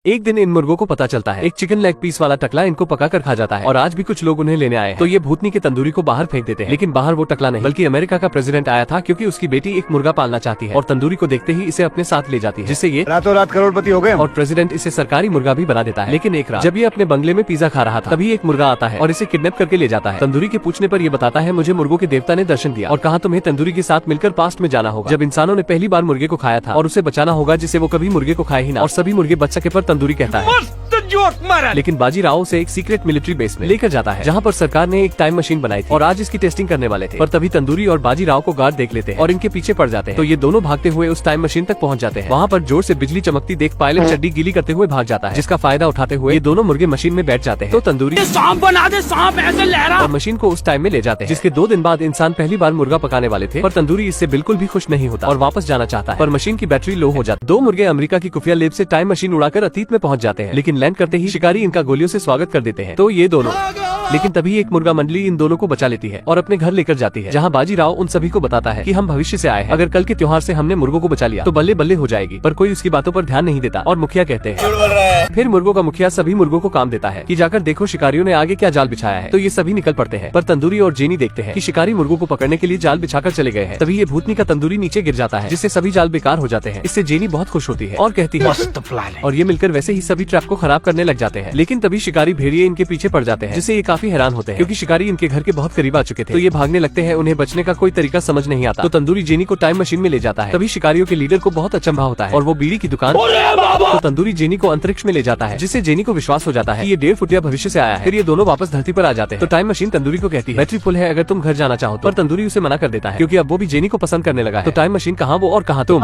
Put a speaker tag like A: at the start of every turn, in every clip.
A: एक दिन इन मुर्गों को पता चलता है एक चिकन लेग पीस वाला टकला इनको पका कर खा जाता है और आज भी कुछ लोग उन्हें लेने आए हैं। तो ये भूतनी के तंदूरी को बाहर फेंक देते हैं, लेकिन बाहर वो टकला नहीं बल्कि अमेरिका का प्रेसिडेंट आया था, क्योंकि उसकी बेटी एक मुर्गा पालना चाहती है और तंदूरी को देखते ही इसे अपने साथ ले जाती है, जिससे ये
B: रातों रात करोड़पति हो गए।
A: और प्रेसिडेंट इसे सरकारी मुर्गा भी बना देता है। लेकिन एक रात जब ये अपने बंगले में पिज्जा खा रहा था, तभी एक मुर्गा आता है और इसे किडनैप करके ले जाता है। तंदूरी के पूछने पर ये बताता है, मुझे मुर्गों के देवता ने दर्शन दिया और कहा तुम्हें तंदूरी के साथ मिलकर पास्ट में जाना होगा, जब इंसानों ने पहली बार मुर्गे को खाया था, और उसे बचाना होगा जिससे वो कभी मुर्गे को खाए ही ना और सभी मुर्गे बच सके। पर तंदूरी कहता है लेकिन बाजीराव उसे एक सीक्रेट मिलिट्री बेस में लेकर जाता है, जहाँ पर सरकार ने एक टाइम मशीन बनाई थी और आज इसकी टेस्टिंग करने वाले थे। पर तभी तंदूरी और बाजीराव को गार्ड देख लेते हैं और इनके पीछे पड़ जाते हैं। तो ये दोनों भागते हुए उस टाइम मशीन तक पहुँच जाते हैं। वहाँ पर जोर से बिजली चमकती देख पायलट चड्डी गीली करते हुए भाग जाता है, जिसका फायदा उठाते हुए ये दोनों मुर्गे मशीन में बैठ जाते हैं। तो तंदूरी
C: सांप बना दे, सांप ऐसे लहरा
A: और मशीन को उस टाइम में ले जाते हैं, जिसके 2 दिन बाद इंसान पहली बार मुर्गा पकाने वाले थे। पर तंदूरी इससे बिल्कुल भी खुश नहीं होता और वापस जाना चाहता है, पर मशीन की बैटरी लो हो जाती है। 2 मुर्गे अमेरिका की खुफिया लेब से टाइम मशीन उड़ाकर अतीत में पहुंच जाते हैं, लेकिन लैंड करते ही शिकारी इनका गोलियों से स्वागत कर देते हैं। तो ये दोनों लेकिन तभी एक मुर्गा मंडली इन दोनों को बचा लेती है और अपने घर लेकर जाती है, जहाँ बाजीराव उन सभी को बताता है कि हम भविष्य से आए हैं, अगर कल के त्योहार से हमने मुर्गों को बचा लिया तो बल्ले बल्ले हो जाएगी। पर कोई उसकी बातों पर ध्यान नहीं देता और मुखिया कहते हैं। फिर मुर्गों का मुखिया सभी मुर्गों को काम देता है कि जाकर देखो शिकारियों ने आगे क्या जाल बिछाया है। तो ये सभी निकल पड़ते हैं, पर तंदूरी और जेनी देखते हैं कि शिकारी मुर्गों को पकड़ने के लिए जाल बिछाकर चले गए हैं। तभी ये भूतनी का तंदूरी नीचे गिर जाता है, जिससे सभी जाल बेकार हो जाते हैं। इससे जेनी बहुत खुश होती है और कहती है और ये मिलकर वैसे ही सभी ट्रैप को खराब करने लग जाते हैं। लेकिन तभी शिकारी भेड़िए इनके पीछे पड़ जाते हैं, जिससे ये काफी हैरान होते हैं, क्योंकि शिकारी इनके घर के बहुत करीब आ चुके थे। तो ये भागने लगते हैं, उन्हें बचने का कोई तरीका समझ नहीं आता। तो तंदूरी जेनी को टाइम मशीन में ले जाता है। तभी शिकारियों के लीडर को बहुत अचंभा होता है और वो बीड़ी की दुकान तो तंदूरी जेनी को अंतरिक्ष में ले जाता है, जिससे जेनी को विश्वास हो जाता है कि ये 1.5 फुटिया भविष्य से आया है। फिर ये दोनों वापस धरती पर आ जाते हैं। तो टाइम मशीन तंदूरी को कहती है बैटरी फुल है, अगर तुम घर जाना चाहो तो। पर तंदूरी उसे मना कर देता है, क्योंकि अब वो भी जेनी को पसंद करने लगा है। तो टाइम मशीन कहाँ वो और कहाँ तुम।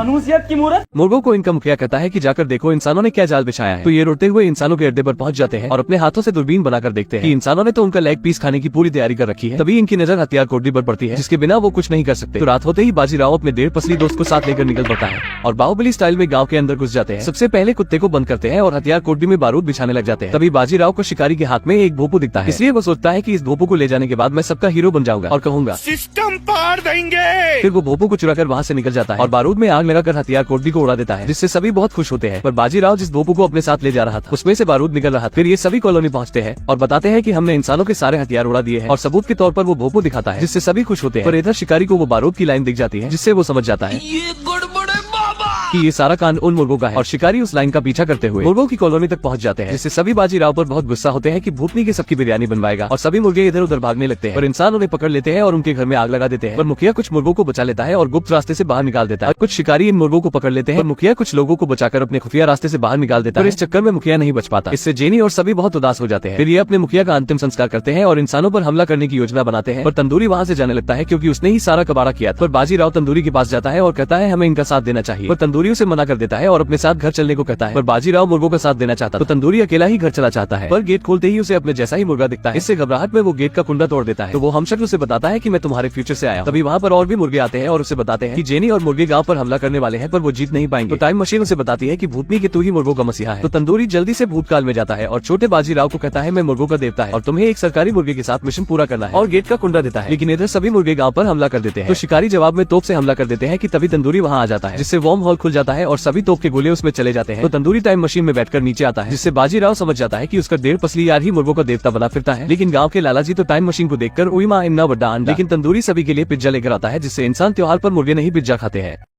A: मुर्गों को इनका मुखिया कहता है कि जाकर देखो इंसानों ने क्या जाल बिछाया है। तो ये रोते हुए इंसानों के अड्डे पर पहुंच जाते हैं और अपने हाथों से दूरबीन बनाकर देखते हैं कि इंसानों ने तो उनका लेग पीस खाने की पूरी तैयारी कर रखी है। तभी इनकी नजर हथियार कोठरी पर पड़ती है, जिसके बिना वो कुछ नहीं कर सकते। तो रात होते ही बाजीराव अपने 1.5 पसली दोस्त को साथ लेकर निकल पड़ता है और बाहुबली स्टाइल में गांव के अंदर घुस जाते हैं। सबसे पहले कुत्ते को बंद करते हैं और हथियार कोठरी में बारूद बिछाने लग जाते हैं। तभी बाजीराव को शिकारी के हाथ में एक भोपू दिखता है, इसलिए वो सोचता है कि इस भोपू को ले जाने के बाद मैं सबका हीरो बन जाऊंगा और कहूंगा
C: सिस्टम पार देंगे।
A: फिर वो भोपू को चुराकर वहाँ से निकल जाता है और बारूद में आग लगाकर हथियार कोठरी को उड़ा देता है, जिससे सभी बहुत खुश होते हैं। पर बाजीराव जिस भोपू को अपने साथ ले जा रहा था उसमें से बारूद निकल रहा था। फिर ये सभी कॉलोनी पहुँचते हैं और बताते हैं कि हमने इंसानों के सारे हथियार उड़ा दिए हैं, और सबूत के तौर पर वो भोपू दिखाता है, जिससे सभी खुश होते हैं। पर इधर शिकारी को वो बारूद की लाइन दिख जाती है, जिससे वो समझ जाता है
C: ये गड़बड़ है बाबा
A: कि ये सारा कांड उन मुर्गों का है। और शिकारी उस लाइन का पीछा करते हुए मुर्गों की कॉलोनी तक पहुंच जाते हैं, जिससे सभी बाजीराव पर बहुत गुस्सा होते हैं कि भूतनी के सबकी बिरयानी बनवाएगा। और सभी मुर्गे इधर उधर भागने लगते हैं, पर इंसान उन्हें पकड़ लेते हैं और उनके घर में आग लगा देते हैं। पर मुखिया कुछ मुर्गों को बचा लेता है और गुप्त रास्ते से बाहर निकाल देता है। कुछ शिकारी इन मुर्गों को पकड़ लेते हैं, मुखिया कुछ लोगों को बचाकर अपने खुफिया रास्ते से बाहर निकाल देता है। इस चक्कर में मुखिया नहीं बच पाता, इससे जेनी और सभी बहुत उदास हो जाते हैं। फिर ये अपने मुखिया का अंतिम संस्कार करते हैं और इंसानों पर हमला करने की योजना बनाते हैं। पर तंदूरी वहाँ से जाने लगता है, क्योंकि उसने ही सारा कबाड़ा किया। पर बाजीराव तंदूरी के पास जाता है और कहता है हमें इनका साथ देना चाहिए। पर तंदूरी उसे मना कर देता है और अपने साथ घर चलने को कहता है। पर बाजीराव मुर्गों का साथ देना चाहता, तो तंदूरी अकेला ही घर चला चाहता है। पर गेट खोलते ही उसे अपने जैसा ही मुर्गा दिखता है। इससे घबराहट में वो गेट का कुंडा तोड़ देता है। तो वो हमशक्ल उसे बताता है कि मैं तुम्हारे फ्यूचर से आया हूं। तभी वहाँ पर और भी मुर्गे आते हैं और उसे बताते हैं कि जेनी और मुर्गे गांव पर हमला करने वाले हैं, पर वो जीत नहीं पाएंगे। तो टाइम मशीन उसे बताती है कि भूतनी के तू ही मुर्गों का मसीहा है। तो तंदूरी जल्दी से भूतकाल में जाता है और छोटे बाजीराव को कहता है मैं मुर्गों का देवता है और तुम्हें एक सरकारी मुर्गे के साथ मिशन पूरा करना है, और गेट का कुंडा देता है। लेकिन इधर सभी मुर्गे गाँव पर हमला कर देते हैं। तो शिकारी जवाब में तोप से हमला कर देते हैं कि तभी तंदूरी वहाँ आ जाता है, जिससे वॉर्म हॉल खुल जाता है और सभी तोप के गोले उसमें चले जाते हैं। तो तंदूरी टाइम मशीन में बैठकर नीचे आता है, जिससे बाजीराव समझ जाता है कि उसका 1.5 पसली यार ही मुर्गों का देवता बना फिरता है। लेकिन गांव के लालाजी तो टाइम मशीन को देखकर उई मां इन्ना बड़ा अंडा। लेकिन तंदूरी सभी के लिए पिज्जा लेकर आता है, जिससे इंसान त्योहार पर मुर्गे नहीं पिज्जा खाते हैं।